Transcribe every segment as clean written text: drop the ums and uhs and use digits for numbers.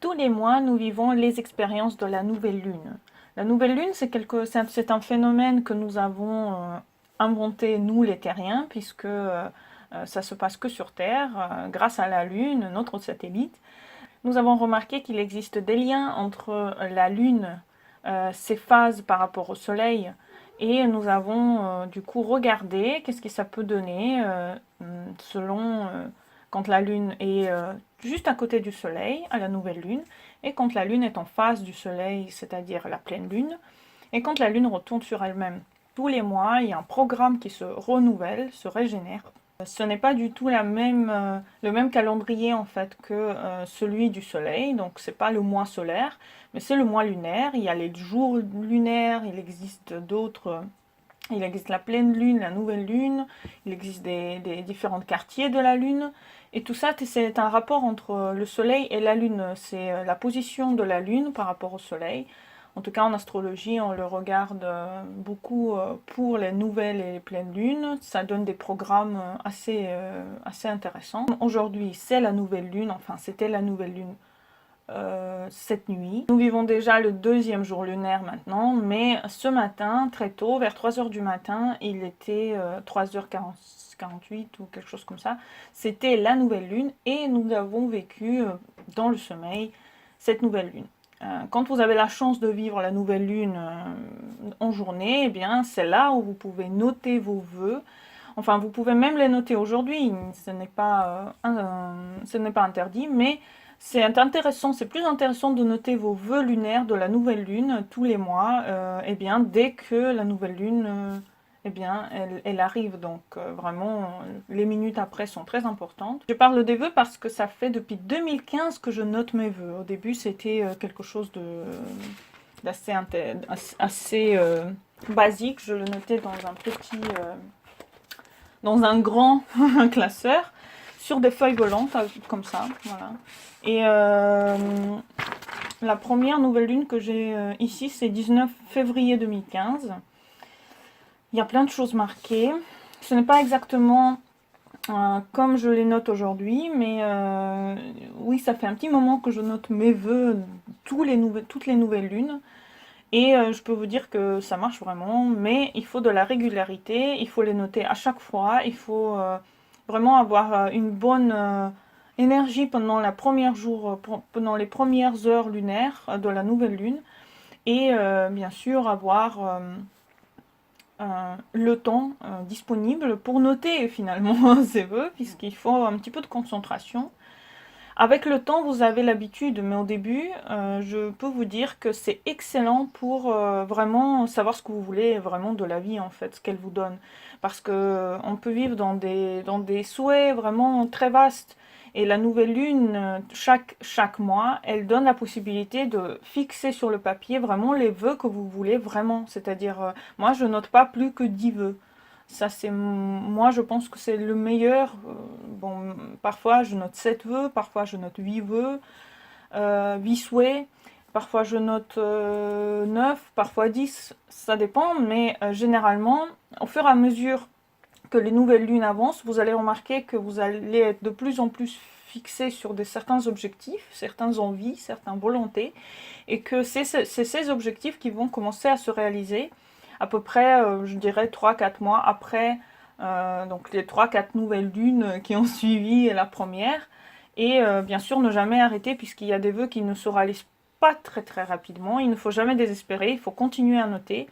Tous les mois, nous vivons les expériences de la nouvelle lune. La nouvelle lune, c'est un phénomène que nous avons inventé, nous les terriens, puisque ça se passe que sur Terre, grâce à la lune, notre satellite. Nous avons remarqué qu'il existe des liens entre la lune, ses phases par rapport au soleil, et nous avons du coup regardé qu'est-ce que ça peut donner selon quand la lune est juste à côté du soleil, à la nouvelle lune, et quand la lune est en face du soleil, c'est-à-dire la pleine lune, et quand la lune retourne sur elle-même. Tous les mois, il y a un programme qui se renouvelle, se régénère. Ce n'est pas du tout le même calendrier en fait que celui du soleil, donc c'est pas le mois solaire, mais c'est le mois lunaire. Il y a les jours lunaires, il existe d'autres, il existe la pleine lune, la nouvelle lune, il existe des différents quartiers de la lune, et tout ça c'est un rapport entre le soleil et la lune, c'est la position de la lune par rapport au soleil. En tout cas, en astrologie, on le regarde beaucoup pour les nouvelles et les pleines lunes. Ça donne des programmes assez intéressants. Aujourd'hui, c'est la nouvelle lune, enfin, c'était la nouvelle lune cette nuit. Nous vivons déjà le deuxième jour lunaire maintenant, mais ce matin, très tôt, vers 3 heures du matin, il était 3h48 ou quelque chose comme ça. C'était la nouvelle lune et nous avons vécu dans le sommeil cette nouvelle lune. Quand vous avez la chance de vivre la nouvelle lune en journée, eh bien c'est là où vous pouvez noter vos vœux. Enfin, vous pouvez même les noter aujourd'hui, ce n'est pas interdit, mais c'est intéressant, c'est plus intéressant de noter vos vœux lunaires de la nouvelle lune tous les mois, eh bien dès que la nouvelle lune eh bien, elle arrive, donc vraiment, les minutes après sont très importantes. Je parle des vœux parce que ça fait depuis 2015 que je note mes vœux. Au début, c'était quelque chose d'assez basique. Je le notais dans dans un grand classeur, sur des feuilles volantes, comme ça, voilà. Et la première nouvelle lune que j'ai ici, c'est 19 février 2015. Il y a plein de choses marquées. Ce n'est pas exactement comme je les note aujourd'hui, mais oui, ça fait un petit moment que je note mes vœux toutes les nouvelles lunes. Et je peux vous dire que ça marche vraiment, mais il faut de la régularité, il faut les noter à chaque fois, il faut vraiment avoir une bonne énergie pendant pendant les premières heures lunaires de la nouvelle lune, et bien sûr avoir le temps disponible pour noter finalement ses vœux, puisqu'il faut un petit peu de concentration. Avec le temps, vous avez l'habitude, mais au début, je peux vous dire que c'est excellent pour vraiment savoir ce que vous voulez vraiment de la vie, en fait, ce qu'elle vous donne. Parce que on peut vivre dans des souhaits vraiment très vastes. Et la nouvelle lune, chaque mois, elle donne la possibilité de fixer sur le papier vraiment les vœux que vous voulez vraiment. C'est-à-dire, moi, je note pas plus que 10 vœux. Ça, moi, je pense que c'est le meilleur. Bon, parfois, je note 7 vœux, parfois, je note 8 vœux, 8 souhaits, parfois, je note 9, parfois 10, ça dépend, mais généralement, au fur et à mesure que les nouvelles lunes avancent, vous allez remarquer que vous allez être de plus en plus fixé sur certains objectifs, certaines envies, certaines volontés, et que c'est ces objectifs qui vont commencer à se réaliser à peu près, je dirais, 3 4 mois après donc les 3 4 nouvelles lunes qui ont suivi la première. Et bien sûr, ne jamais arrêter, puisqu'il y a des vœux qui ne se réalisent pas très très rapidement. Il ne faut jamais désespérer, il faut continuer à noter.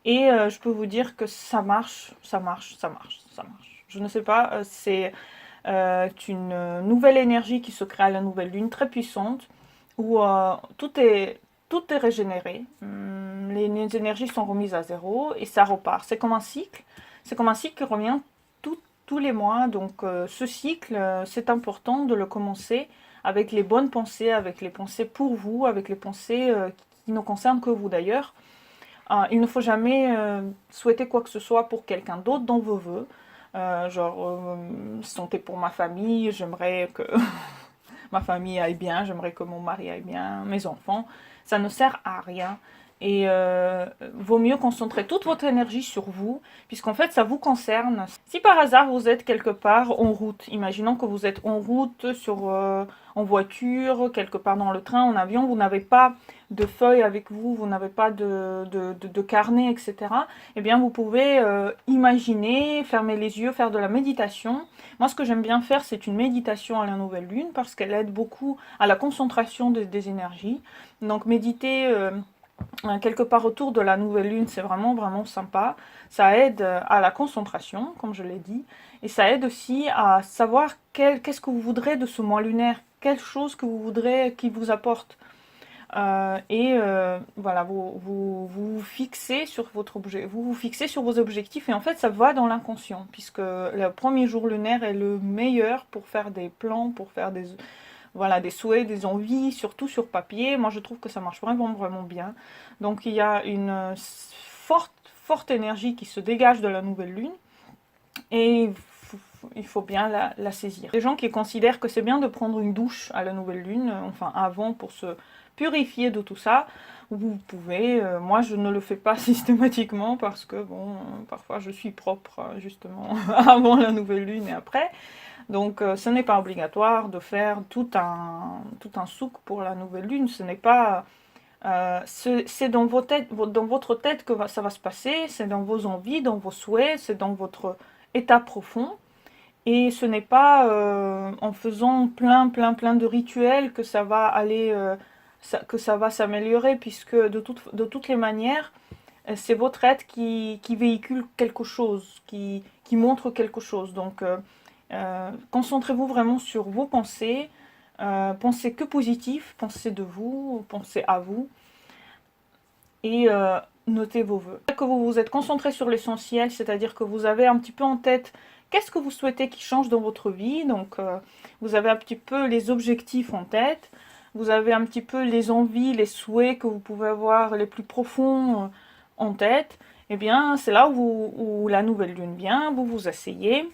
Et je peux vous dire que ça marche, ça marche, ça marche, ça marche. Je ne sais pas, c'est une nouvelle énergie qui se crée à la nouvelle lune, très puissante, où tout est régénéré. Les énergies sont remises à zéro et ça repart. C'est comme un cycle. C'est comme un cycle qui revient tous les mois. Donc ce cycle, c'est important de le commencer avec les bonnes pensées, avec les pensées pour vous, avec les pensées qui ne concernent que vous d'ailleurs. Il ne faut jamais souhaiter quoi que ce soit pour quelqu'un d'autre dans vos vœux. Santé pour ma famille, j'aimerais que ma famille aille bien, j'aimerais que mon mari aille bien, mes enfants. Ça ne sert à rien. Et vaut mieux concentrer toute votre énergie sur vous, puisqu'en fait ça vous concerne. Si par hasard vous êtes quelque part en route, imaginons que vous êtes en route en voiture, quelque part dans le train, en avion, vous n'avez pas de feuilles avec vous, vous n'avez pas de carnet, etc. Eh bien vous pouvez imaginer, fermer les yeux, faire de la méditation. Moi ce que j'aime bien faire, c'est une méditation à la nouvelle lune, parce qu'elle aide beaucoup à la concentration des énergies. Donc méditer quelque part autour de la nouvelle lune, c'est vraiment vraiment sympa. Ça aide à la concentration, comme je l'ai dit, et ça aide aussi à savoir qu'est-ce que vous voudrez de ce mois lunaire, quelle chose que vous voudrez qu'il vous apporte. Voilà, vous fixez sur votre objet, vous fixez sur vos objectifs, et en fait ça va dans l'inconscient, puisque le premier jour lunaire est le meilleur pour faire des plans, pour faire voilà, des souhaits, des envies, surtout sur papier. Moi, je trouve que ça marche vraiment, vraiment bien. Donc, il y a une forte énergie qui se dégage de la nouvelle lune et il faut bien la saisir. Les gens qui considèrent que c'est bien de prendre une douche à la nouvelle lune, enfin avant, pour se purifier de tout ça, vous pouvez. Moi, je ne le fais pas systématiquement parce que, bon, parfois je suis propre, justement, avant la nouvelle lune et après. Donc, ce n'est pas obligatoire de faire tout un souk pour la nouvelle lune. Ce n'est pas... c'est dans votre tête que ça va se passer, c'est dans vos envies, dans vos souhaits, c'est dans votre état profond. Et ce n'est pas en faisant plein de rituels que ça va aller, que ça va s'améliorer, puisque de toutes les manières, c'est votre être qui véhicule quelque chose, qui montre quelque chose. Donc, concentrez-vous vraiment sur vos pensées, pensez que positif, pensez de vous, pensez à vous, et notez vos vœux. Que vous vous êtes concentré sur l'essentiel, c'est-à-dire que vous avez un petit peu en tête qu'est-ce que vous souhaitez qui change dans votre vie, donc vous avez un petit peu les objectifs en tête, vous avez un petit peu les envies, les souhaits que vous pouvez avoir les plus profonds en tête, et bien c'est là où la nouvelle lune vient, vous vous asseyez,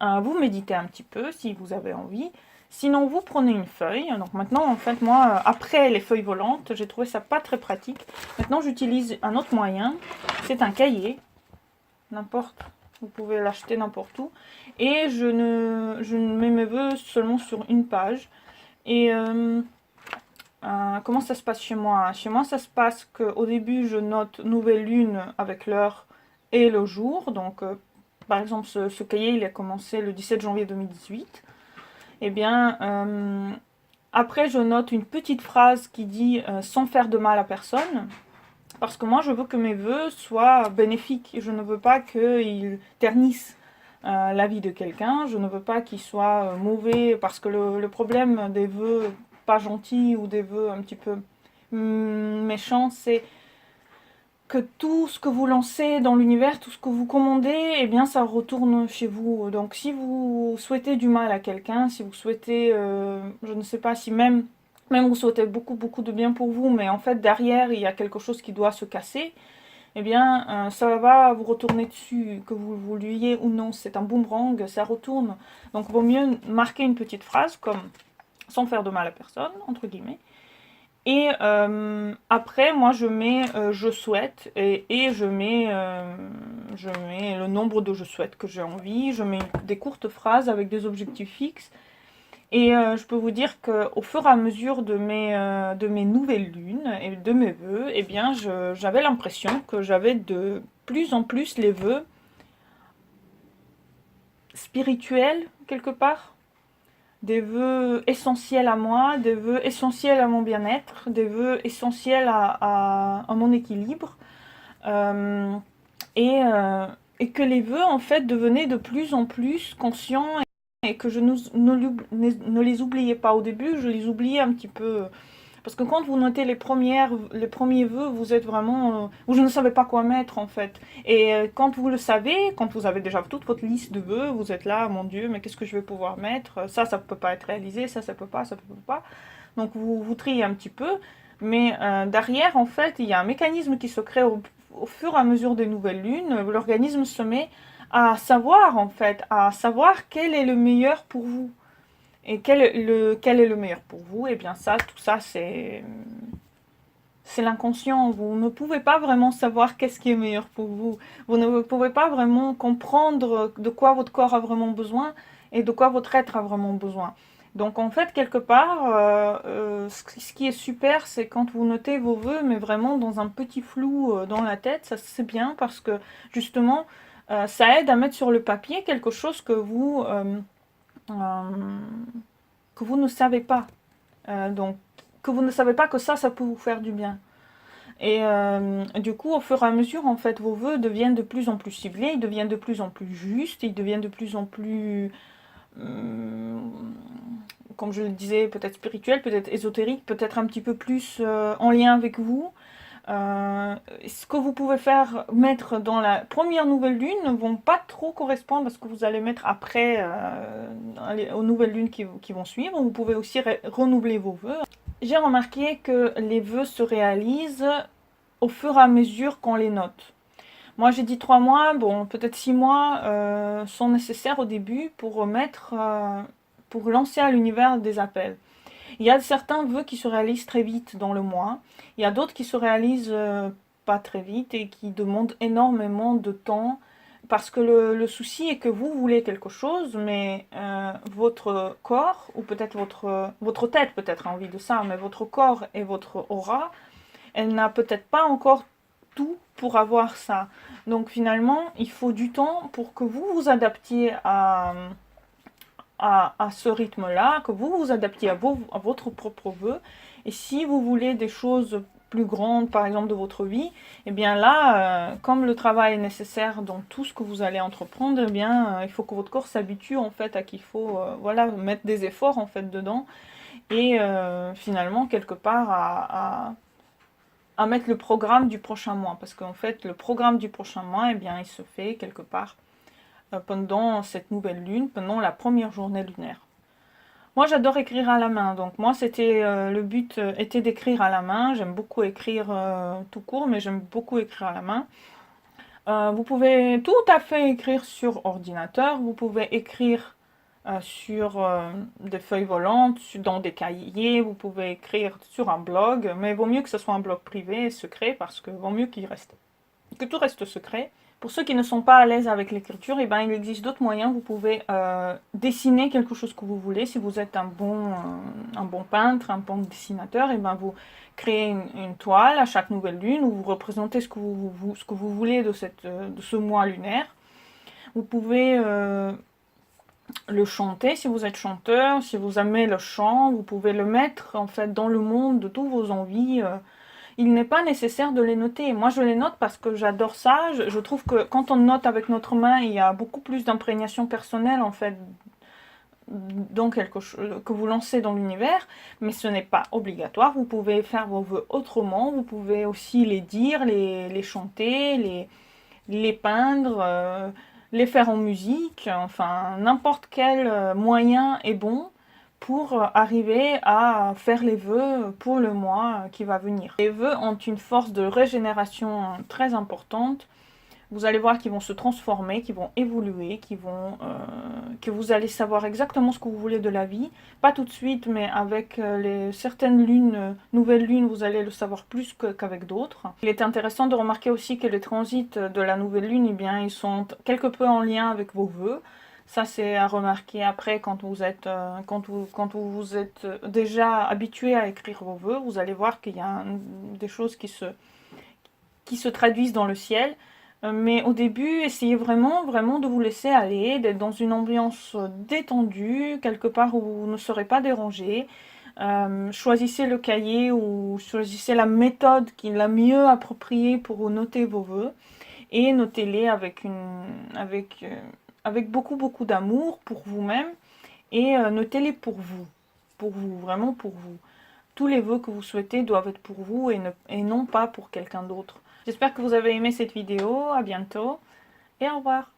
vous méditez un petit peu si vous avez envie. Sinon, vous prenez une feuille. Donc maintenant, en fait, moi, après les feuilles volantes, j'ai trouvé ça pas très pratique. Maintenant, j'utilise un autre moyen. C'est un cahier. N'importe. Vous pouvez l'acheter n'importe où. Et je mets mes vœux seulement sur une page. Et comment ça se passe chez moi? Chez moi, ça se passe qu'au début, je note nouvelle lune avec l'heure et le jour. Donc, par exemple, ce cahier, il a commencé le 17 janvier 2018. Eh bien, après, je note une petite phrase qui dit sans faire de mal à personne. Parce que moi, je veux que mes vœux soient bénéfiques. Je ne veux pas qu'ils ternissent la vie de quelqu'un. Je ne veux pas qu'ils soient mauvais. Parce que le problème des vœux pas gentils ou des vœux un petit peu méchants, c'est que tout ce que vous lancez dans l'univers, tout ce que vous commandez, eh bien ça retourne chez vous. Donc si vous souhaitez du mal à quelqu'un, si vous souhaitez, je ne sais pas, si même vous souhaitez beaucoup de bien pour vous, mais en fait derrière il y a quelque chose qui doit se casser, eh bien ça va vous retourner dessus, que vous le vouliez ou non. C'est un boomerang, ça retourne. Donc il vaut mieux marquer une petite phrase comme « sans faire de mal à personne », entre guillemets. Et après, moi, je mets je souhaite et je mets le nombre de je souhaite que j'ai envie. Je mets des courtes phrases avec des objectifs fixes. Et je peux vous dire qu'au fur et à mesure de mes nouvelles lunes et de mes vœux, eh bien, j'avais l'impression que j'avais de plus en plus les vœux spirituels, quelque part. Des vœux essentiels à moi, des vœux essentiels à mon bien-être, des vœux essentiels à mon équilibre. Et que les vœux, en fait, devenaient de plus en plus conscients et que je ne les oubliais pas. Au début, je les oubliais un petit peu. Parce que quand vous notez les premiers vœux, vous êtes vraiment... vous ne savez pas quoi mettre, en fait. Et quand vous le savez, quand vous avez déjà toute votre liste de vœux, vous êtes là, mon Dieu, mais qu'est-ce que je vais pouvoir mettre? Ça ne peut pas être réalisé, ça peut pas, ça peut pas. Donc vous triez un petit peu. Mais derrière, en fait, il y a un mécanisme qui se crée au fur et à mesure des nouvelles lunes. L'organisme se met à savoir, en fait, à savoir quel est le meilleur pour vous. Et quel est le meilleur pour vous? Et bien ça, tout ça, c'est c'est l'inconscient. Vous ne pouvez pas vraiment savoir qu'est-ce qui est meilleur pour vous. Vous ne pouvez pas vraiment comprendre de quoi votre corps a vraiment besoin et de quoi votre être a vraiment besoin. Donc en fait, quelque part, ce qui est super, c'est quand vous notez vos vœux, mais vraiment dans un petit flou dans la tête, ça c'est bien parce que justement, ça aide à mettre sur le papier quelque chose que vous ne savez pas. Donc, que vous ne savez pas que ça peut vous faire du bien. Et du coup, au fur et à mesure, en fait, vos vœux deviennent de plus en plus ciblés, ils deviennent de plus en plus justes, ils deviennent de plus en plus, comme je le disais, peut-être spirituels, peut-être ésotériques, peut-être un petit peu plus en lien avec vous. Ce que vous pouvez faire mettre dans la première nouvelle lune ne vont pas trop correspondre à ce que vous allez mettre après aux nouvelles lunes qui vont suivre. Vous pouvez aussi renouveler vos vœux. J'ai remarqué que les vœux se réalisent au fur et à mesure qu'on les note. Moi j'ai dit 3 mois, bon peut-être 6 mois sont nécessaires au début pour pour lancer à l'univers des appels. Il y a certains vœux qui se réalisent très vite dans le mois. Il y a d'autres qui se réalisent pas très vite et qui demandent énormément de temps. Parce que le souci est que vous voulez quelque chose, mais votre corps, ou peut-être votre tête peut-être a envie de ça, mais votre corps et votre aura, elle n'a peut-être pas encore tout pour avoir ça. Donc finalement, il faut du temps pour que vous vous adaptiez à ce rythme-là, que vous vous adaptiez à votre propre vœu. Et si vous voulez des choses plus grandes, par exemple, de votre vie, eh bien là, comme le travail est nécessaire dans tout ce que vous allez entreprendre, eh bien, il faut que votre corps s'habitue, en fait, à qu'il faut, voilà, mettre des efforts, en fait, dedans. Et finalement, quelque part, à mettre le programme du prochain mois. Parce qu'en fait, le programme du prochain mois, eh bien, il se fait quelque part pendant cette nouvelle lune, pendant la première journée lunaire. Moi, j'adore écrire à la main, donc moi, c'était le but était d'écrire à la main. J'aime beaucoup écrire tout court, mais j'aime beaucoup écrire à la main. Vous pouvez tout à fait écrire sur ordinateur, vous pouvez écrire sur des feuilles volantes, dans des cahiers, vous pouvez écrire sur un blog, mais il vaut mieux que ce soit un blog privé et secret, parce que vaut mieux que tout reste secret. Pour ceux qui ne sont pas à l'aise avec l'écriture, eh ben, il existe d'autres moyens. Vous pouvez dessiner quelque chose que vous voulez. Si vous êtes un bon peintre, un bon dessinateur, eh ben, vous créez une toile à chaque nouvelle lune où vous représentez ce que vous voulez de ce mois lunaire. Vous pouvez le chanter si vous êtes chanteur, si vous aimez le chant, vous pouvez le mettre en fait dans le monde de toutes vos envies. Il n'est pas nécessaire de les noter. Moi, je les note parce que j'adore ça. Je trouve que quand on note avec notre main, il y a beaucoup plus d'imprégnation personnelle, en fait, dans quelque chose que vous lancez dans l'univers. Mais ce n'est pas obligatoire. Vous pouvez faire vos vœux autrement. Vous pouvez aussi les dire, les chanter, les peindre, les faire en musique. Enfin, n'importe quel moyen est bon pour arriver à faire les vœux pour le mois qui va venir. Les vœux ont une force de régénération très importante. Vous allez voir qu'ils vont se transformer, qu'ils vont évoluer, que vous allez savoir exactement ce que vous voulez de la vie. Pas tout de suite, mais avec certaines lunes, nouvelles lunes, vous allez le savoir plus qu'avec d'autres. Il est intéressant de remarquer aussi que les transits de la nouvelle lune, eh bien, ils sont quelque peu en lien avec vos vœux. Ça, c'est à remarquer après quand vous êtes déjà habitué à écrire vos vœux. Vous allez voir qu'il y a des choses qui se traduisent dans le ciel. Mais au début, essayez vraiment, vraiment de vous laisser aller, d'être dans une ambiance détendue, quelque part où vous ne serez pas dérangé. Choisissez le cahier ou choisissez la méthode qui est la mieux appropriée pour noter vos vœux. Et notez-les avec beaucoup, beaucoup d'amour pour vous-même. Et notez-les pour vous, vraiment pour vous. Tous les vœux que vous souhaitez doivent être pour vous et non pas pour quelqu'un d'autre. J'espère que vous avez aimé cette vidéo. À bientôt et au revoir.